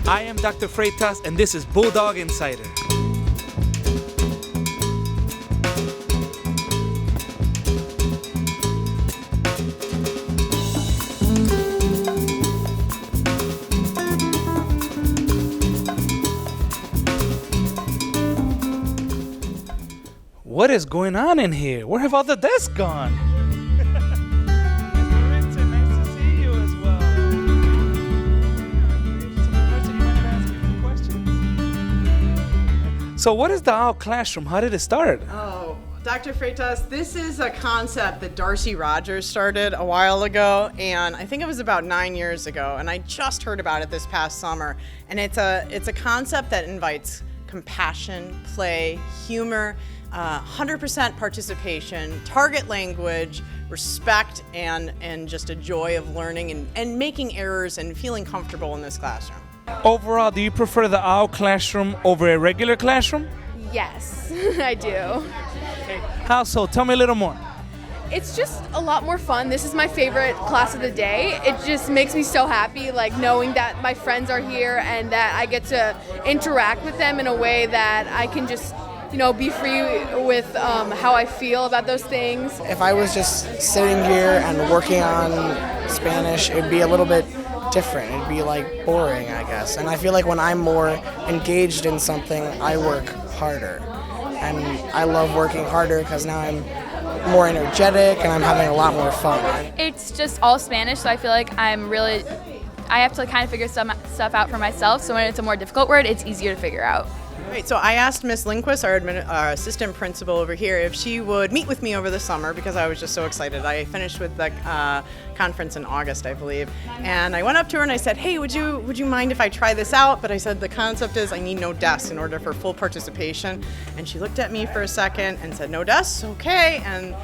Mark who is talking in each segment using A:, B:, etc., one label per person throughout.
A: I am Dr. Freytas, and this is Bulldog Insider. What is going on in here? Where have all the desks gone? Mauritzen, nice to see you as well. Mauritzen, you mind if I ask you a few questions? So what is the OWL Classroom? How did it start?
B: Oh, Dr. Freytas, this is a concept that Darcy Rogers started a while ago, and I think it was about 9 years ago, and I just heard about it this past summer. And it's a concept that invites compassion, play, humor, 100% participation, target language, respect, and just a joy of learning and making errors and feeling comfortable in this classroom.
A: Overall, do you prefer the OWL Classroom over a regular classroom?
C: Yes, I do.
A: Okay. How so? Tell me a little more.
C: It's just a lot more fun. This is my favorite class of the day. It just makes me so happy, like knowing that my friends are here and that I get to interact with them in a way that I can just, be free with how I feel about those things.
D: If I was just sitting here and working on Spanish, it'd be a little bit different. It'd be like boring, I guess. And I feel like when I'm more engaged in something, I work harder. And I love working harder because now I'm more energetic and I'm having a lot more fun.
E: It's just all Spanish, so I feel like I have to kind of figure some stuff out for myself, so when it's a more difficult word, it's easier to figure out.
B: Right, so I asked Miss Lindquist, our assistant principal over here, if she would meet with me over the summer because I was just so excited. I finished with the conference in August, I believe, and I went up to her and I said, "Hey, would you mind if I try this out?" But I said the concept is I need no desks in order for full participation. And she looked at me for a second and said, "No desks, okay," and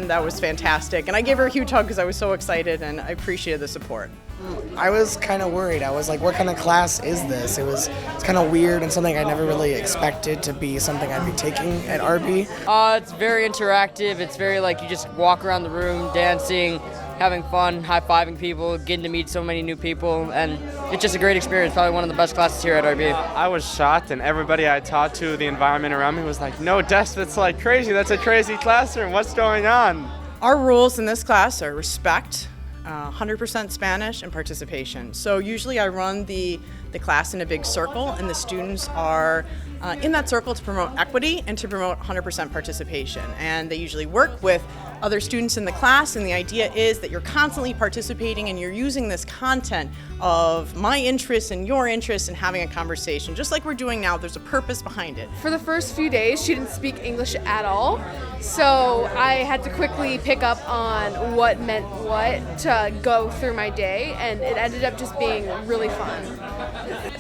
B: that was fantastic. And I gave her a huge hug because I was so excited and I appreciated the support.
D: I was kind of worried. I was like, what kind of class is this? It's kind of weird and something I never really expected to be something I'd be taking at RB.
F: It's very interactive. It's very like you just walk around the room dancing, having fun, high-fiving people, getting to meet so many new people, and it's just a great experience. Probably one of the best classes here at RB.
G: I was shocked, and everybody I talked to, the environment around me was like, "No desk, that's like crazy. That's a crazy classroom. What's going on?"
B: Our rules in this class are respect, 100% Spanish, and participation. So usually I run the class in a big circle, and the students are in that circle to promote equity and to promote 100% participation. And they usually work with other students in the class, and the idea is that you're constantly participating and you're using this content of my interests and your interests and having a conversation. Just like we're doing now, there's a purpose behind it.
C: For the first few days, she didn't speak English at all, so I had to quickly pick up on what meant what to go through my day, and it ended up just being really fun.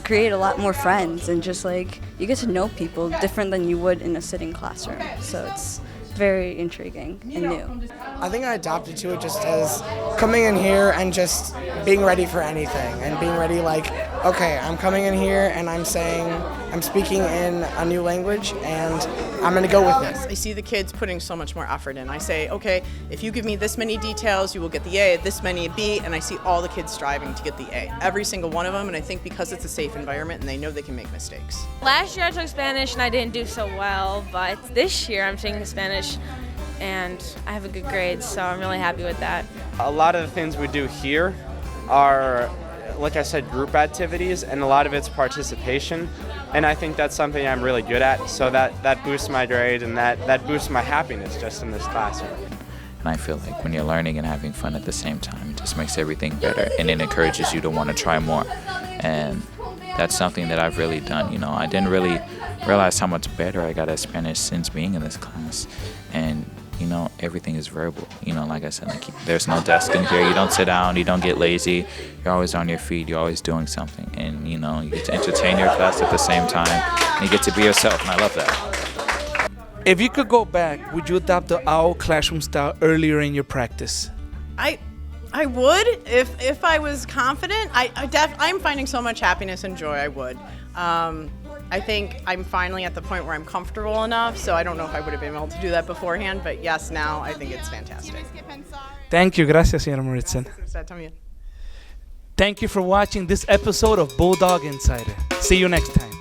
H: Create a lot more friends, and just like you get to know people different than you would in a sitting classroom, so it's very intriguing and new.
D: I think I adopted to it just as coming in here and just being ready for anything and being ready like, okay, I'm coming in here and I'm speaking in a new language and I'm gonna go with this.
B: I see the kids putting so much more effort in. I say, okay, if you give me this many details, you will get the A, this many B, and I see all the kids striving to get the A. Every single one of them, and I think because it's a safe environment and they know they can make mistakes.
I: Last year I took Spanish and I didn't do so well, but this year I'm taking Spanish and I have a good grade, so I'm really happy with that.
G: A lot of the things we do here are, like I said, group activities, and a lot of it's participation. And I think that's something I'm really good at, so that boosts my grade and that boosts my happiness just in this classroom.
J: And I feel like when you're learning and having fun at the same time, it just makes everything better, and it encourages you to want to try more. And that's something that I've really done. I didn't really realize how much better I got at Spanish since being in this class. And everything is verbal. Like I said, there's no desk in here. You don't sit down, you don't get lazy. You're always on your feet, you're always doing something. And, you get to entertain your class at the same time. And you get to be yourself, and I love that.
A: If you could go back, would you adopt the OWL Classroom style earlier in your practice?
B: I would if I was confident. I'm finding so much happiness and joy. I would. I think I'm finally at the point where I'm comfortable enough, so I don't know if I would have been able to do that beforehand, but yes, now I think it's fantastic.
A: Thank you. Gracias, señora Mauritzen. Thank you for watching this episode of Bulldog Insider. See you next time.